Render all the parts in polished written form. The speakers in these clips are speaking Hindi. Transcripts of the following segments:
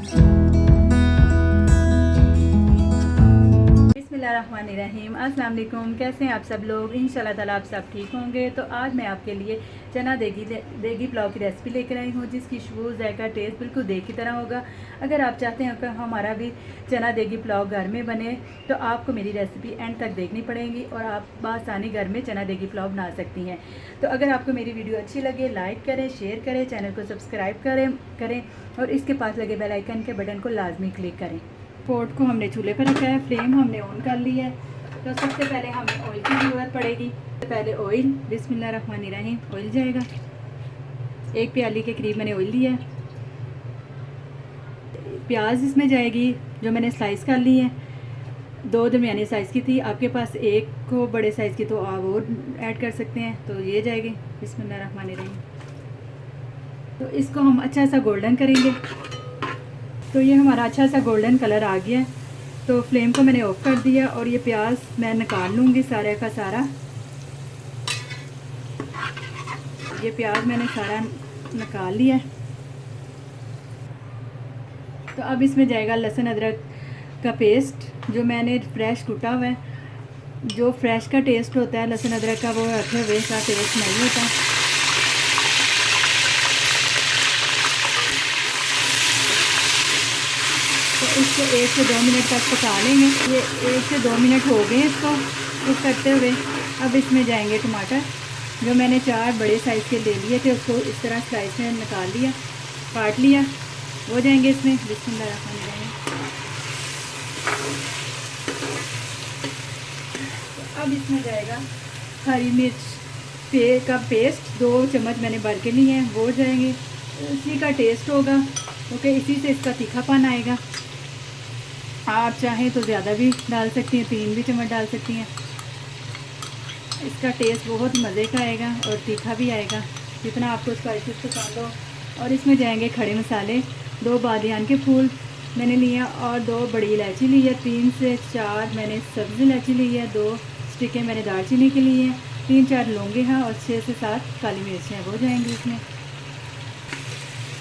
बिस्मिल्लाहिर्रहमानिर्रहीम। अस्सलाम वालेकुम। कैसे हैं आप सब लोग? इंशाल्लाह ताला आप सब ठीक होंगे। तो आज मैं आपके लिए चना देगी पुलाव की रेसिपी लेकर आई हूँ, जिसकी खुशबू, जायका, टेस्ट बिल्कुल देग की तरह होगा। अगर आप चाहते हैं कि हमारा भी चना देगी पुलाव घर में बने, तो आपको मेरी रेसिपी एंड तक देखनी पड़ेगी और आप बआसानी घर में चना देगी पुलाव बना सकती हैं। तो अगर आपको मेरी वीडियो अच्छी लगे, लाइक करें, शेयर करें, चैनल को सब्सक्राइब करें और इसके पास लगे बेल आइकन के बटन को लाजमी क्लिक करें। पोट को हमने चूल्हे पर रखा है, फ्लेम हमने ऑन कर ली है। तो सबसे पहले हमें ऑयल की ज़रूरत पड़ेगी। तो पहले ऑयल, बिस्मिल्लाहिर्रहमानिर्रहीम, ऑयल जाएगा। 1 प्याली के करीब मैंने ऑयल लिया है। प्याज इसमें जाएगी जो मैंने स्लाइस कर ली है। 2 दरमियानी साइज़ की थी, आपके पास 1 को बड़े साइज़ की तो आप और ऐड कर सकते हैं। तो ये जाएगी, बिस्मिल्लाहिर्रहमानिर्रहीम। तो इसको हम अच्छा सा गोल्डन करेंगे। तो ये हमारा अच्छा सा गोल्डन कलर आ गया है। तो फ्लेम को मैंने ऑफ कर दिया और ये प्याज मैं निकाल लूँगी सारे का सारा। ये प्याज मैंने सारा निकाल लिया है। तो अब इसमें जाएगा लहसुन अदरक का पेस्ट, जो मैंने फ्रेश कूटा हुआ है। जो फ्रेश का टेस्ट होता है लहसुन अदरक का, वो रखे हुए का टेस्ट नहीं होता। तो इसको 1 से 2 मिनट तक पका लेंगे। ये 1 से 2 मिनट हो गए इसको कुक करते हुए। अब इसमें जाएंगे टमाटर, जो मैंने 4 बड़े साइज़ के ले लिए थे, उसको इस तरह स्लाइस में निकाल लिया, काट लिया। वो जाएंगे इसमें, बिस्मिल्लाहिर्रहमानिर्रहीम। तो अब इसमें जाएगा हरी मिर्च का पेस्ट, 2 चम्मच मैंने भर के लिए हैं, वो जाएंगे। इसी का टेस्ट होगा क्योंकि इसी से इसका तीखापन आएगा। आप चाहें तो ज़्यादा भी डाल सकती हैं, 3 भी चम्मच डाल सकती हैं। इसका टेस्ट बहुत मज़े का आएगा और तीखा भी आएगा, जितना आपको स्पाइसेस पसंद हो। और इसमें जाएंगे खड़े मसाले, 2 बादियान के फूल मैंने लिए और 2 बड़ी इलायची ली है, 3 से 4 मैंने सब्ज़ इलायची ली है, 2 स्टिकें मैंने दालचीनी के लिए हैं, 3-4 लौंगे हैं और 6 से 7 काली मिर्च हैं, वो जाएंगी इसमें।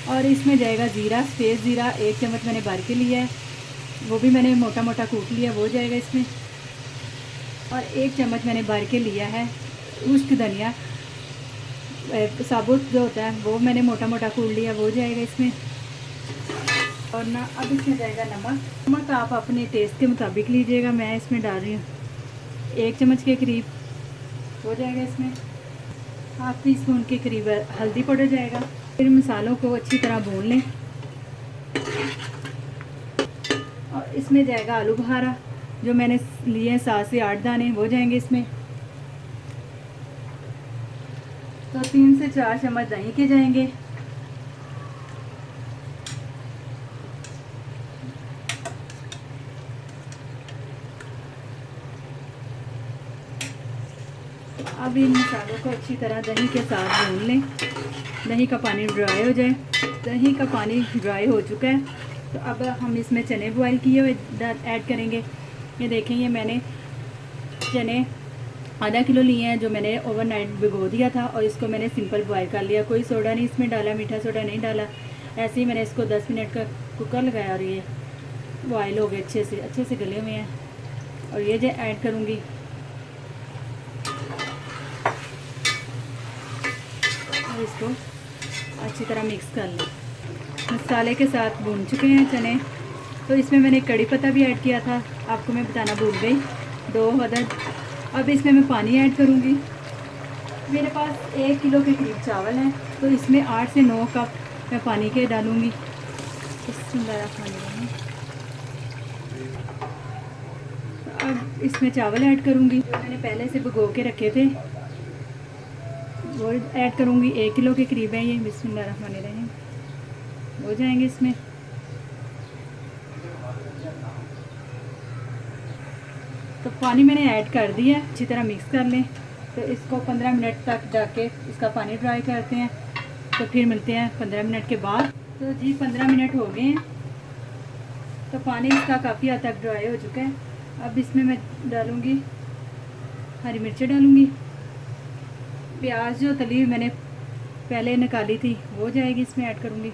और इसमें जाएगा ज़ीरा, सफ़ेद ज़ीरा 1 चम्मच मैंने भर के लिया है, वो भी मैंने मोटा मोटा कूट लिया, वो जाएगा इसमें। और 1 चम्मच मैंने भर के लिया है खुश्क धनिया, साबुत जो होता है, वो मैंने मोटा मोटा कूट लिया, वो जाएगा इसमें। और ना अब इसमें जाएगा नमक आप अपने टेस्ट के मुताबिक लीजिएगा। मैं इसमें डाल रही हूँ 1 चम्मच के करीब, वो जाएगा इसमें। हाफ टी स्पून के करीब हल्दी पाउडर जाएगा। फिर मसालों को अच्छी तरह भून लें। और इसमें जाएगा आलू बुखारा, जो मैंने लिए हैं 7 से 8 दाने, वो जाएंगे इसमें। तो 3 से 4 चम्मच दही के जाएंगे। अब इन मसालों को अच्छी तरह दही के साथ भून लें। दही का पानी ड्राई हो जाए। दही का पानी ड्राई हो चुका है। तो अब हम इसमें चने बॉयल किए हुए ऐड करेंगे। ये देखें, ये मैंने चने आधा किलो लिए हैं, जो मैंने ओवरनाइट भिगो दिया था और इसको मैंने सिंपल बॉयल कर लिया। कोई सोडा नहीं इसमें डाला, मीठा सोडा नहीं डाला। ऐसे ही मैंने इसको 10 मिनट का कुकर लगाया और ये बॉयल हो गए, अच्छे से गले हुए हैं। और ये जो ऐड करूँगी, और इसको अच्छी तरह मिक्स कर लें। मसाले के साथ भून चुके हैं चने। तो इसमें मैंने कड़ी पत्ता भी ऐड किया था, आपको मैं बताना भूल गई, 2 अदद। अब इसमें मैं पानी ऐड करूँगी। मेरे पास 1 किलो के करीब चावल हैं, तो इसमें 8 से 9 कप मैं पानी के डालूँगी। अब इसमें चावल ऐड करूँगी, जो मैंने पहले से भिगो के रखे थे, वो ऐड करूँगी। 1 किलो के करीब है ये, बिस्मिल्लाहिर्रहमानिर्रहीम, हो जाएंगे इसमें। तो पानी मैंने ऐड कर दिया, अच्छी तरह मिक्स कर लें। तो इसको 15 मिनट तक जाके इसका पानी ड्राई करते हैं। तो फिर मिलते हैं 15 मिनट के बाद। तो जी 15 मिनट हो गए हैं। तो पानी इसका काफ़ी हद तक ड्राई हो चुका है। अब इसमें मैं डालूँगी हरी मिर्चें डालूँगी। प्याज जो तली हुई मैंने पहले निकाली थी वो जाएगी, इसमें ऐड करूँगी।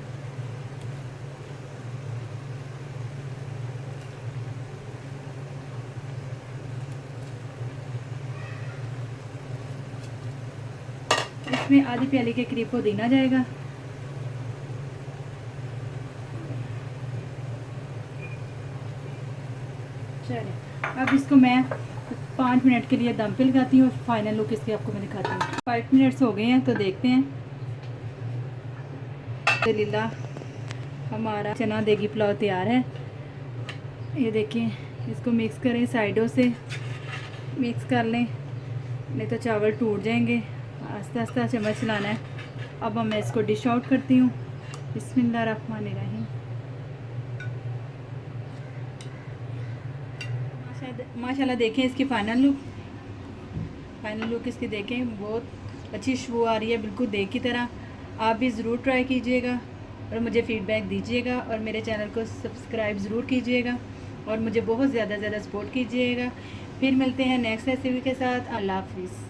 इसमें आधी प्याली के करीब पुदीना जाएगा। चलिए अब इसको मैं 5 मिनट के लिए दम पे लगाती हूँ। फाइनल लुक इसकी आपको मैं दिखाती हूँ। 5 मिनट्स हो गए हैं तो देखते हैं। अल्हम्दुलिल्लाह हमारा चना देगी पुलाव तैयार है। ये देखिए, इसको मिक्स करें, साइडों से मिक्स कर लें, नहीं तो चावल टूट जाएंगे। आस्ते आस्ते चम्मच चलाना है। अब मैं इसको डिश आउट करती हूँ। बिस्मिल्लाहिर्रहमानिर्रहीम। माशाल्लाह देखें इसकी फाइनल लुक इसकी देखें, बहुत अच्छी खुशबू आ रही है, बिल्कुल देग की तरह। आप भी ज़रूर ट्राई कीजिएगा और मुझे फ़ीडबैक दीजिएगा और मेरे चैनल को सब्सक्राइब ज़रूर कीजिएगा और मुझे बहुत ज़्यादा सपोर्ट कीजिएगा। फिर मिलते हैं नेक्स्ट रेसिपी के साथ। अल्लाह हाफिज़।